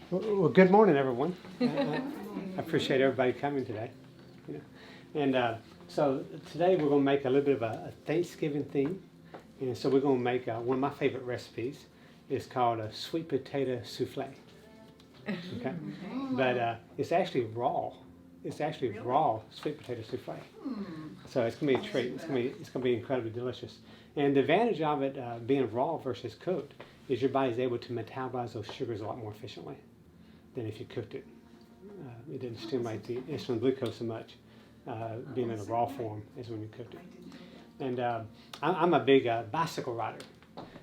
Well, good morning, everyone. I appreciate everybody coming today. You know. And so today we're going to make a little bit of a Thanksgiving theme. And so we're going to make one of my favorite recipes. It's called a sweet potato souffle. Okay, but it's actually raw. It's actually raw sweet potato souffle. So it's going to be a treat. It's going to be incredibly delicious. And the advantage of it being raw versus cooked is your body's able to metabolize those sugars a lot more efficiently than if you cooked it. It didn't stimulate the insulin glucose so much being in a raw form as when you cooked it. And I'm a big bicycle rider.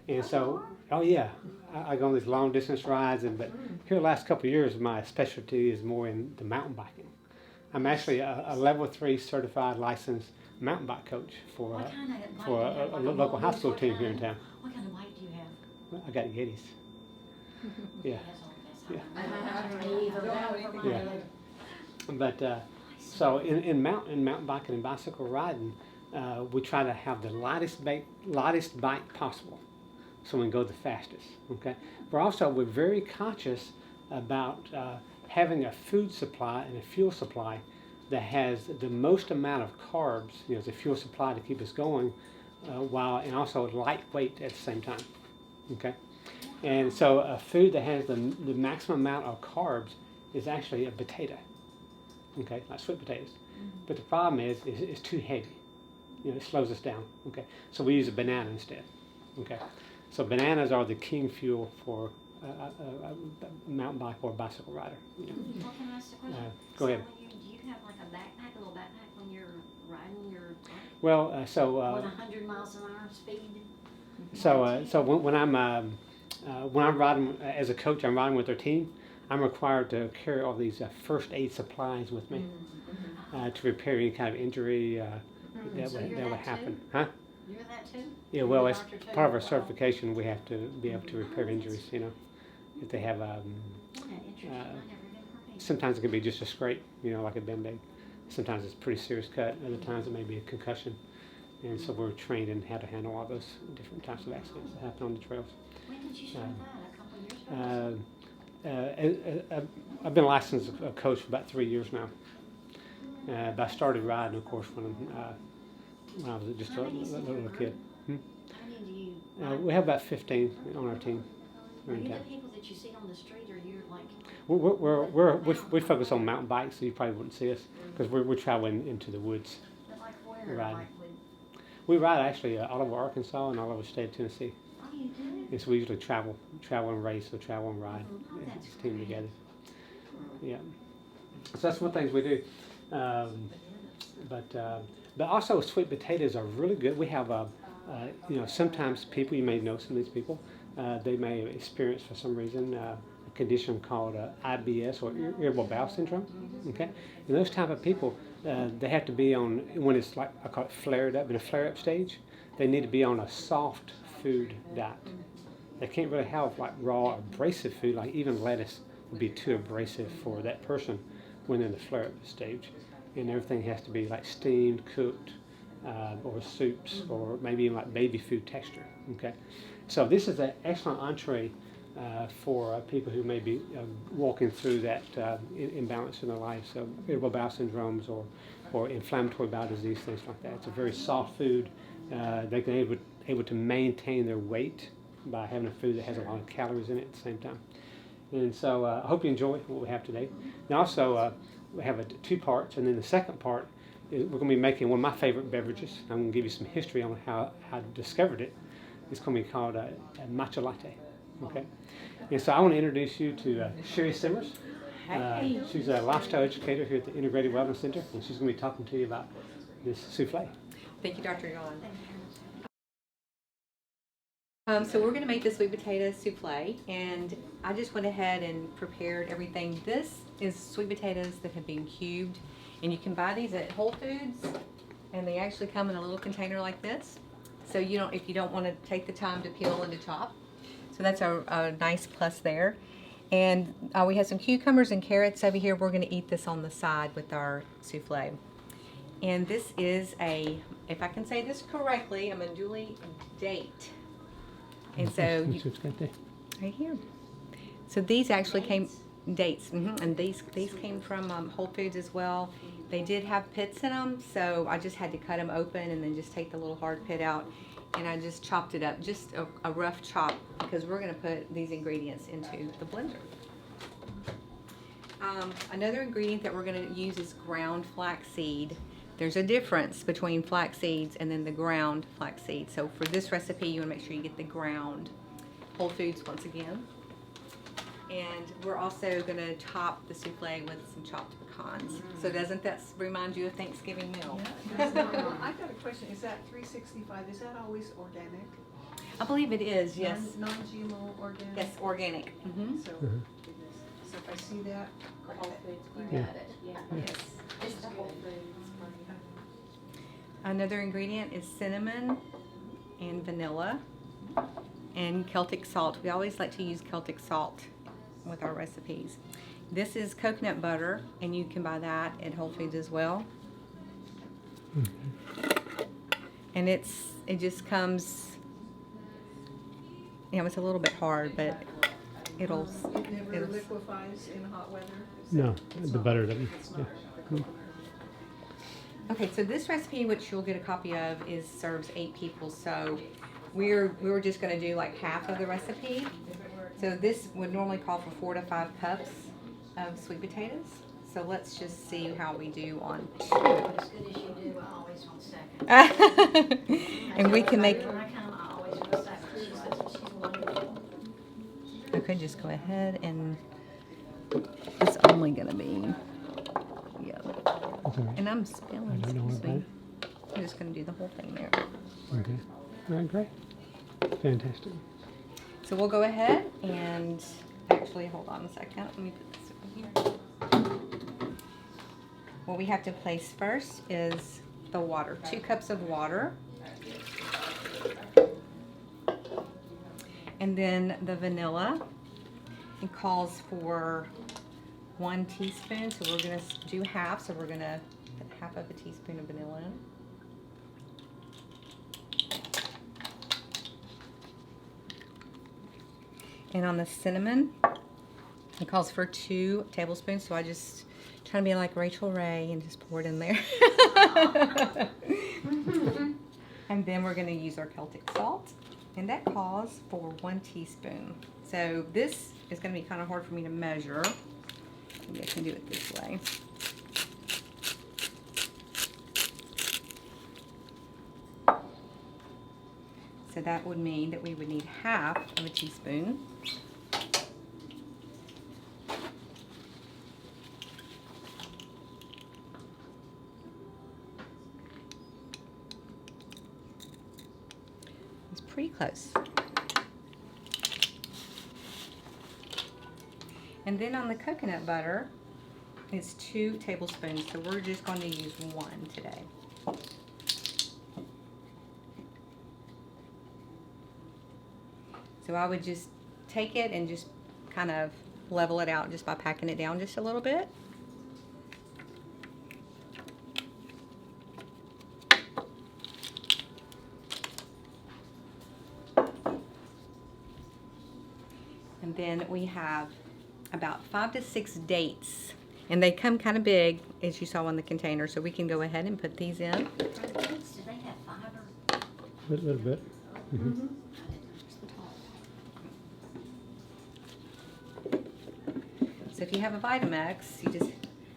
And so, oh yeah, I go on these long distance rides, but here the last couple of years, my specialty is more in the mountain biking. I'm actually a level 3 certified licensed mountain bike coach for a local high school team here in town. What kind of bike do you have? I got Yetis. Yeah. Yeah. But so in mountain biking and bicycle riding, we try to have the lightest bike possible, so we can go the fastest. Okay. We're very conscious about having a food supply and a fuel supply that has the most amount of carbs, as a fuel supply to keep us going, and also lightweight at the same time. Okay. And so a food that has the maximum amount of carbs is actually a potato, okay, like sweet potatoes. But the problem is it's too heavy. It slows us down. Okay, so we use a banana instead. Okay, so bananas are the king fuel for a mountain bike or bicycle rider. Well, can I ask a question? Go ahead. Do you have like a little backpack when you're riding your bike? Well, 100 miles an hour speed? So when I'm riding as a coach, I'm riding with our team. I'm required to carry all these first aid supplies with me to repair any kind of injury that would happen. Too? Huh? You're that too? Yeah. Well, as part of our certification, we have to be able to repair injuries. If they have sometimes it can be just a scrape, like a Band-Aid. Sometimes it's a pretty serious cut. Other times it may be a concussion. And so we're trained in how to handle all those different types of accidents that happen on the trails. When did you start that? A couple of years ago? I've been a licensed coach for about 3 years now. But I started riding, of course, when I was just a little kid. How many do you ride? We have about 15 on our team. Are you the people that you see on the street, or you're like? We focus on mountain bikes, so you probably wouldn't see us because we're traveling into the woods. But like where? Riding. Like We ride actually all over Arkansas and all over the state of Tennessee. oh, you do? And so we usually travel and race or travel and ride That's as a team great. together. Yeah. So that's one of the things we do. But also sweet potatoes are really good. We have sometimes people, you may know some of these people, they may experience for some reason a condition called IBS or irritable bowel syndrome. Okay, and those type of people, they have to be on, when it's like I call it flared up, in a flare up stage, they need to be on a soft food diet. They can't really have like raw abrasive food, like even lettuce would be too abrasive for that person when in the flare up stage. And everything has to be like steamed, cooked, or soups, or maybe even like baby food texture. Okay, so this is an excellent entree for people who may be walking through that imbalance in their life, so irritable bowel syndromes or inflammatory bowel disease, things like that. It's a very soft food. They can able to maintain their weight by having a food that has a lot of calories in it at the same time. And so I hope you enjoy what we have today. And also we have two parts, and then the second part is we're going to be making one of my favorite beverages. I'm going to give you some history on how I discovered it. It's going to be called a matcha latte. Okay, and so I want to introduce you to Sherry Simmers. She's a lifestyle educator here at the Integrated Wellness Center, and she's going to be talking to you about this souffle. Thank you, Dr. Yon. So we're going to make the sweet potato souffle, and I just went ahead and prepared everything. This is sweet potatoes that have been cubed, and you can buy these at Whole Foods, and they actually come in a little container like this. So if you don't want to take the time to peel and to chop. So that's a nice plus there. And we have some cucumbers and carrots over here. We're going to eat this on the side with our souffle. And this is if I can say this correctly, a manduli date. And so, That's what's got there. right here. So these actually came, Dates, and these came from Whole Foods as well. They did have pits in them, so I just had to cut them open and then just take the little hard pit out, and I just chopped it up, just a rough chop, because we're gonna put these ingredients into the blender. Another ingredient that we're gonna use is ground flaxseed. There's a difference between flax seeds and then the ground flax seed. So for this recipe, you wanna make sure you get the ground. Whole Foods once again. And we're also gonna top the souffle with some chopped pecans. So doesn't that remind you of Thanksgiving meal? Yeah, it does. I've got a question. Is that 365? Is that always organic? I believe it is, yes. Non-GMO organic? Yes, organic. So, so if I see that, Whole Foods, we Yeah. got it, yeah. yes. It's the Whole Foods. Another ingredient is cinnamon and vanilla and Celtic salt. We always like to use Celtic salt with our recipes. This is coconut butter, and you can buy that at Whole Foods as well. And it just comes, it's a little bit hard, but it'll It never liquefies in hot weather? No, It's the not- butter doesn't. It's Yeah. not liquefied. Okay, so this recipe, which you'll get a copy of, serves 8 people. So we were just going to do like half of the recipe. So this would normally call for 4 to 5 cups of sweet potatoes. So let's just see how we do on 2. As good as you do, I always want second. And we can make. When I come, I always want second. She says she's wonderful. Okay, just go ahead and it's only going to be. Yeah. That's all right. And I'm spilling. I don't know Excuse what me. I'm just going to do the whole thing there. Okay. All right, great. Fantastic. So we'll go ahead and actually hold on a second. Let me put this over here. What we have to place first is the water. 2 cups of water. And then the vanilla. It calls for 1 teaspoon. So we're going to do half. So we're going to put half of a teaspoon of vanilla in. And on the cinnamon, it calls for 2 tablespoons. So I just try to be like Rachel Ray and just pour it in there. And then we're going to use our Celtic salt. And that calls for 1 teaspoon. So this is going to be kind of hard for me to measure. Maybe I can do it this way. So that would mean that we would need half of a teaspoon. It's pretty close. And then on the coconut butter, it's 2 tablespoons. So we're just going to use 1 today. So I would just take it and just kind of level it out just by packing it down just a little bit. And then we have about 5 to 6 dates. And they come kind of big, as you saw in the container. So we can go ahead and put these in. Do they have fiber? A little bit. Mm-hmm. So if you have a Vitamix, you just,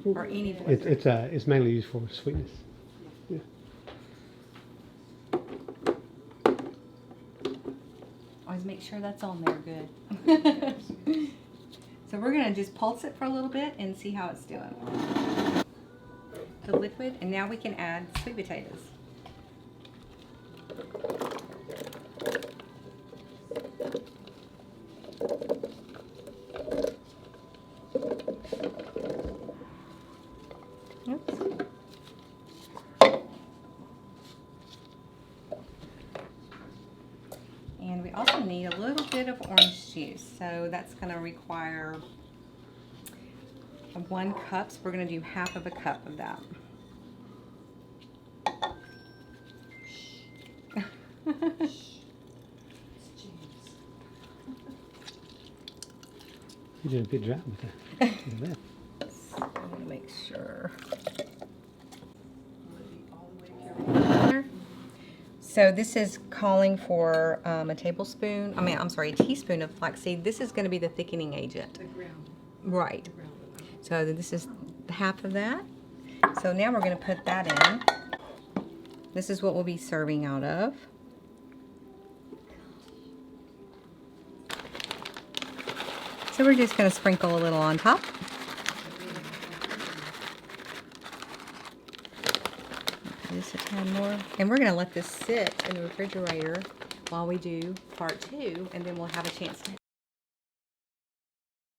or any It's mainly used for sweetness. Yeah. always make sure that's on there good. So we're gonna just pulse it for a little bit and see how it's doing. The liquid, and now we can add sweet potatoes. Oops. And we also need a little bit of orange juice. So that's going to require 1 cup. So we're going to do half of a cup of that. You did a good job with that. Look at that. I want to make sure. So this is calling for a tablespoon, a teaspoon of flaxseed. This is going to be the thickening agent. The ground. Right. The ground. So this is half of that. So now we're going to put that in. This is what we'll be serving out of. So we're just going to sprinkle a little on top. Just a tad more. And we're going to let this sit in the refrigerator while we do part 2, and then we'll have a chance to